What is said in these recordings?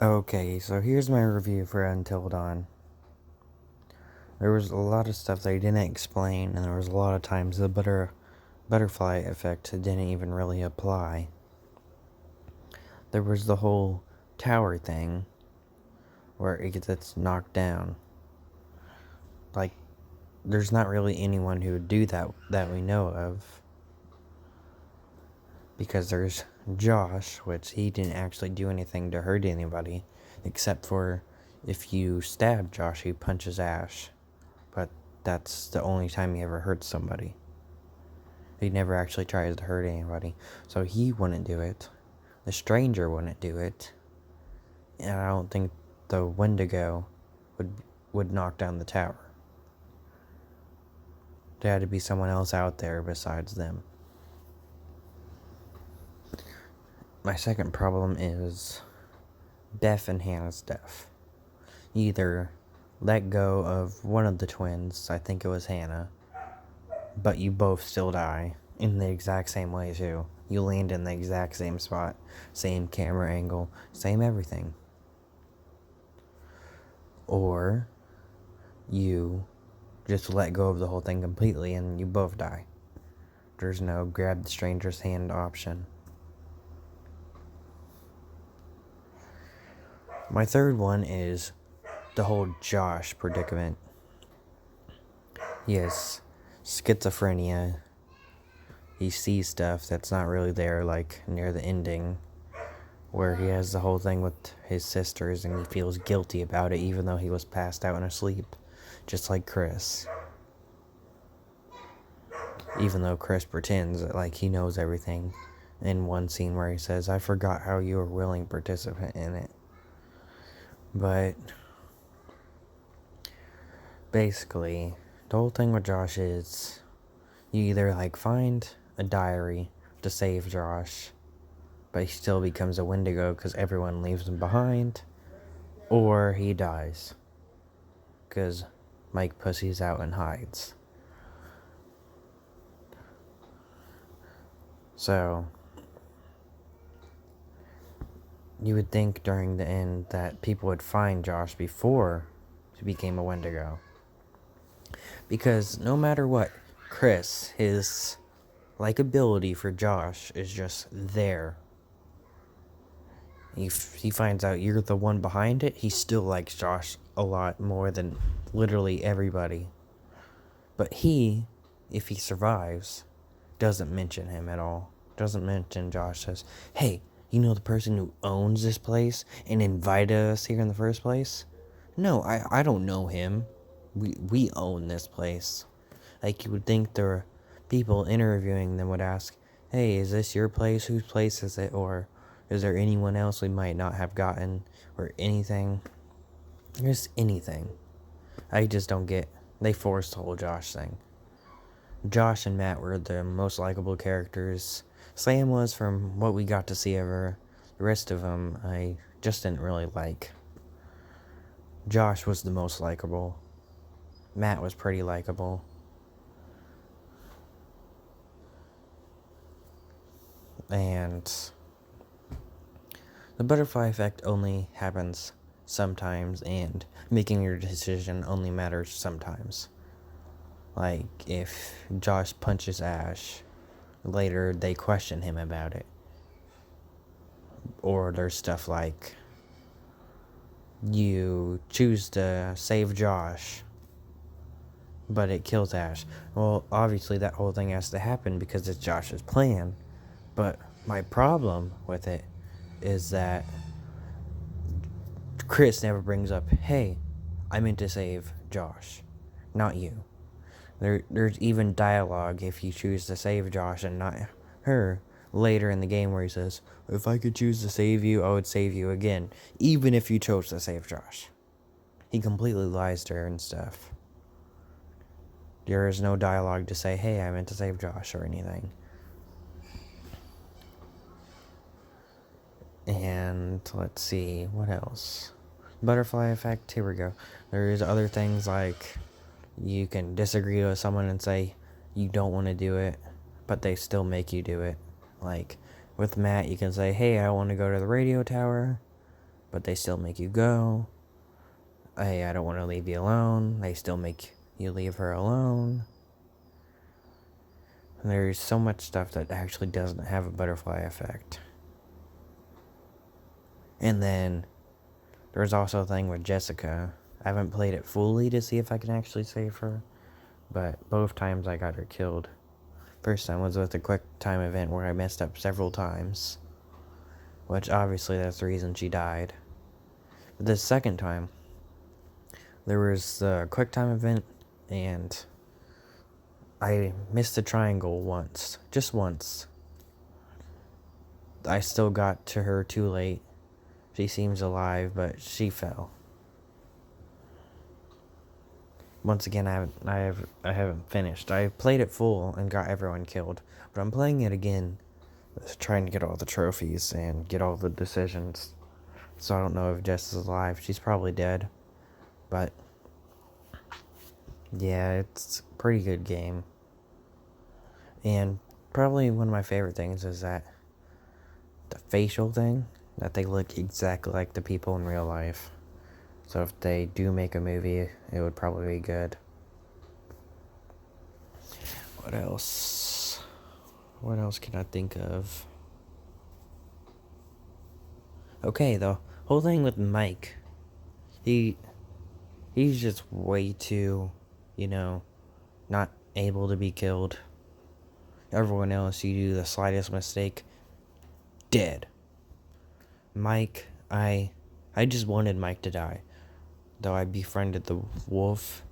Okay, so here's my review for Until Dawn. There was a lot of stuff they didn't explain, and there was a lot of times the butterfly effect didn't even really apply. There was the whole tower thing, where it gets knocked down. Like, there's not really anyone who would do that we know of. Because there's Josh, which he didn't actually do anything to hurt anybody, except for if you stab Josh, he punches Ash. But that's the only time he ever hurts somebody. He never actually tries to hurt anybody. So he wouldn't do it. The stranger wouldn't do it. And I don't think the Wendigo would knock down the tower. There had to be someone else out there besides them. My second problem is Beth and Hannah's death. Either let go of one of the twins, I think it was Hannah, but you both still die in the exact same way too. You land in the exact same spot, same camera angle, same everything. Or you just let go of the whole thing completely and you both die. There's no grab the stranger's hand option. My third one is the whole Josh predicament. He has schizophrenia. He sees stuff that's not really there, like near the ending, where he has the whole thing with his sisters and he feels guilty about it even though he was passed out and asleep, just like Chris. Even though Chris pretends that, like, he knows everything in one scene where he says, I forgot how you were a willing participant in it. But basically, the whole thing with Josh is you either find a diary to save Josh, but he still becomes a Wendigo because everyone leaves him behind, or he dies because Mike pussies out and hides. So you would think during the end that people would find Josh before he became a Wendigo. Because no matter what, Chris, his likability for Josh is just there. If he finds out you're the one behind it, he still likes Josh a lot more than literally everybody. But he, if he survives, doesn't mention him at all. Doesn't mention Josh. Says, hey, you know the person who owns this place and invited us here in the first place? No, I don't know him. We own this place. Like, you would think the people interviewing them would ask, hey, is this your place? Whose place is it? Or is there anyone else we might not have gotten? Or anything. Just anything. I just don't get. They forced the whole Josh thing. Josh and Matt were the most likable characters. Sam was, from what we got to see of her. The rest of them, I just didn't really like. Josh was the most likable. Matt was pretty likable. And the butterfly effect only happens sometimes, and making your decision only matters sometimes. Like, if Josh punches Ash, later they question him about it. Or there's stuff like, you choose to save Josh, but it kills Ash. Well, obviously that whole thing has to happen because it's Josh's plan. But my problem with it is that Chris never brings up, hey, I meant to save Josh, not you. There's even dialogue if you choose to save Josh and not her later in the game where he says, if I could choose to save you, I would save you again, even if you chose to save Josh. He completely lies to her and stuff. There is no dialogue to say, hey, I meant to save Josh or anything. And let's see, what else? Butterfly effect, here we go. There is other things like you can disagree with someone and say you don't want to do it, but they still make you do it. Like with Matt, you can say, hey, I want to go to the radio tower, but they still make you go. Hey, I don't want to leave you alone. They still make you leave her alone. There's so much stuff that actually doesn't have a butterfly effect. And then there's also a thing with Jessica. I haven't played it fully to see if I can actually save her, but both times I got her killed. First time was with a quick time event where I messed up several times, which obviously that's the reason she died. But the second time, there was the quick time event, and I missed the triangle once. Just once. I still got to her too late. She seems alive, but she fell. Once again, I haven't finished. I played it full and got everyone killed, but I'm playing it again, trying to get all the trophies and get all the decisions. So I don't know if Jess is alive. She's probably dead, but yeah, it's a pretty good game. And probably one of my favorite things is that the facial thing, that they look exactly like the people in real life. So if they do make a movie, it would probably be good. What else? What else can I think of? Okay, the whole thing with Mike. He's just way too, not able to be killed. Everyone else, you do the slightest mistake, dead. Mike, I just wanted Mike to die. Though I befriended the wolf.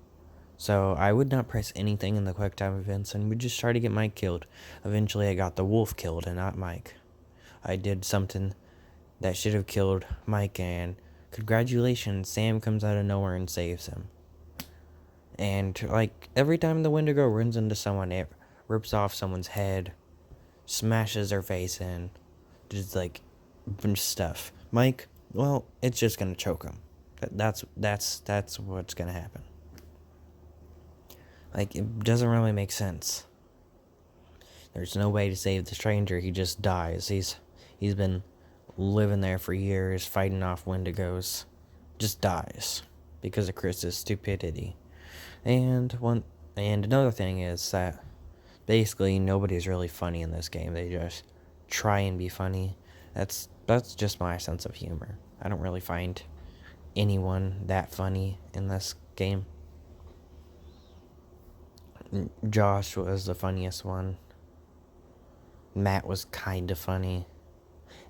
So I would not press anything in the quick time events and would just try to get Mike killed. Eventually I got the wolf killed and not Mike. I did something that should have killed Mike, and congratulations, Sam comes out of nowhere and saves him. And like every time the Wendigo runs into someone, it rips off someone's head, smashes their face in, just like a bunch of stuff. Mike, well, it's just gonna choke him. That's what's gonna happen. Like, it doesn't really make sense. There's no way to save the stranger. He just dies. He's been living there for years, fighting off Wendigos. Just dies because of Chris's stupidity. And another thing is that basically nobody's really funny in this game. They just try and be funny. That's just my sense of humor. I don't really find anyone that funny in this game. Josh was the funniest one. Matt was kind of funny.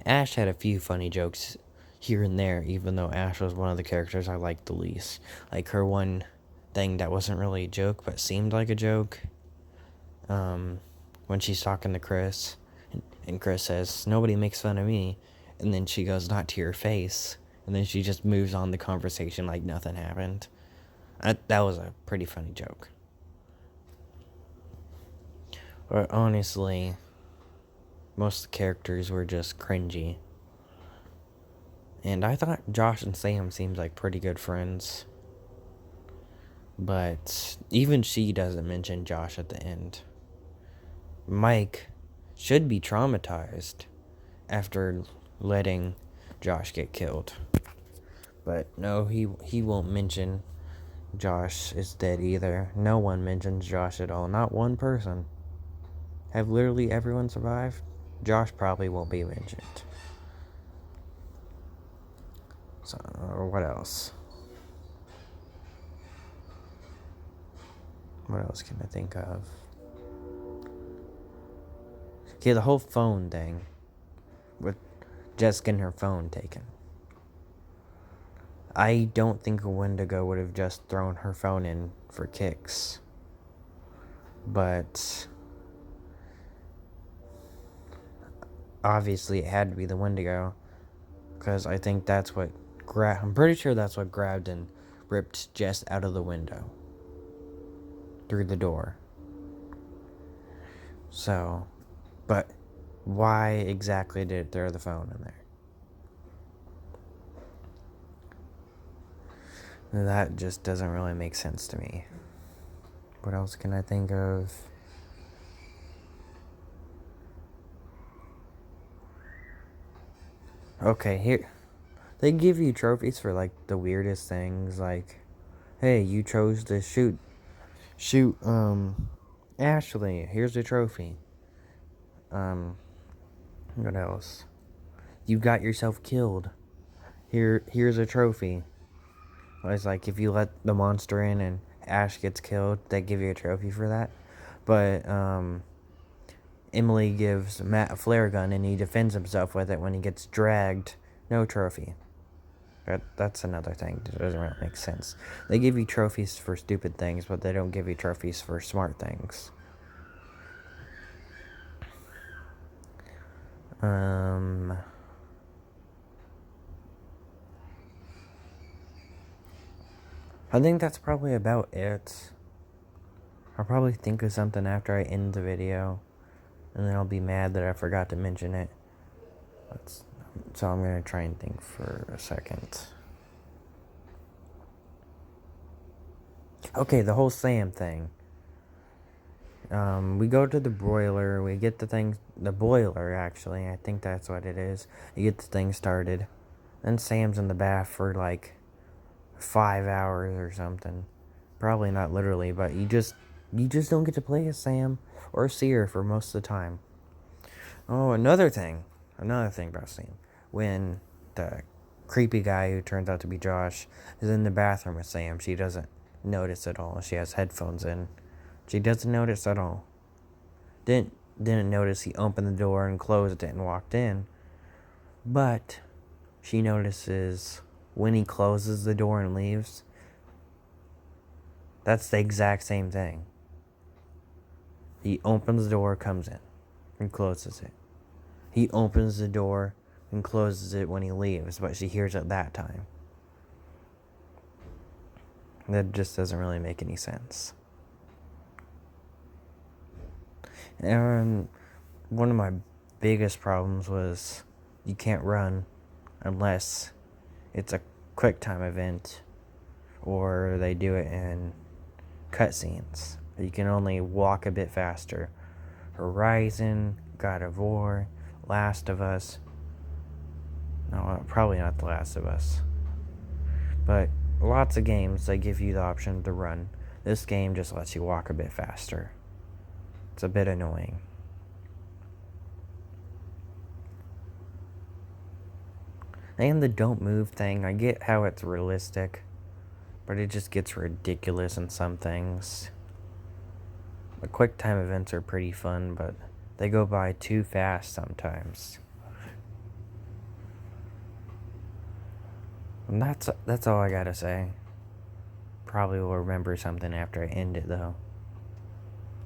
Ash had a few funny jokes here and there, even though Ash was one of the characters I liked the least. Like her one thing that wasn't really a joke but seemed like a joke. When she's talking to Chris, and Chris says, "Nobody makes fun of me," and then she goes, "Not to your face," and then she just moves on the conversation like nothing happened. That was a pretty funny joke. But honestly, most of the characters were just cringy. And I thought Josh and Sam seemed like pretty good friends. But even she doesn't mention Josh at the end. Mike should be traumatized after letting Josh get killed. But no, he won't mention Josh is dead either. No one mentions Josh at all. Not one person. Have literally everyone survived? Josh probably won't be mentioned. So, what else? What else can I think of? Okay, the whole phone thing. With Jess getting her phone taken. I don't think a Wendigo would have just thrown her phone in for kicks. But obviously it had to be the Wendigo. Because I think that's what I'm pretty sure that's what grabbed and ripped Jess out of the window. Through the door. So, but why exactly did it throw the phone in there? That just doesn't really make sense to me. What else can I think of? Okay, They give you trophies for like the weirdest things, like, hey, you chose to shoot Ashley, here's a trophy. What else? You got yourself killed. Here's a trophy. It's like if you let the monster in and Ash gets killed, they give you a trophy for that. But Emily gives Matt a flare gun and he defends himself with it when he gets dragged. No trophy. That's another thing that doesn't really make sense. They give you trophies for stupid things, but they don't give you trophies for smart things. I think that's probably about it. I'll probably think of something after I end the video, and then I'll be mad that I forgot to mention it. So I'm gonna try and think for a second. Okay, the whole Sam thing. We go to the broiler, we get the boiler actually, I think that's what it is. You get the thing started. Then Sam's in the bath for like 5 hours or something. Probably not literally, but you just don't get to play as Sam or see her for most of the time. Oh, another thing about Sam. When the creepy guy who turns out to be Josh is in the bathroom with Sam, she doesn't notice at all. She has headphones in. She doesn't notice at all. Didn't notice he opened the door and closed it and walked in. But she notices when he closes the door and leaves. That's the exact same thing. He opens the door, comes in, and closes it. He opens the door and closes it when he leaves, but she hears it that time. That just doesn't really make any sense. And one of my biggest problems was you can't run unless it's a quick time event or they do it in cutscenes. You can only walk a bit faster. Horizon, God of War, Last of Us. No, probably not The Last of Us. But lots of games, they give you the option to run. This game just lets you walk a bit faster. It's a bit annoying. And the don't move thing, I get how it's realistic, but it just gets ridiculous in some things. The quick time events are pretty fun, but they go by too fast sometimes. And that's all I gotta say. Probably will remember something after I end it though.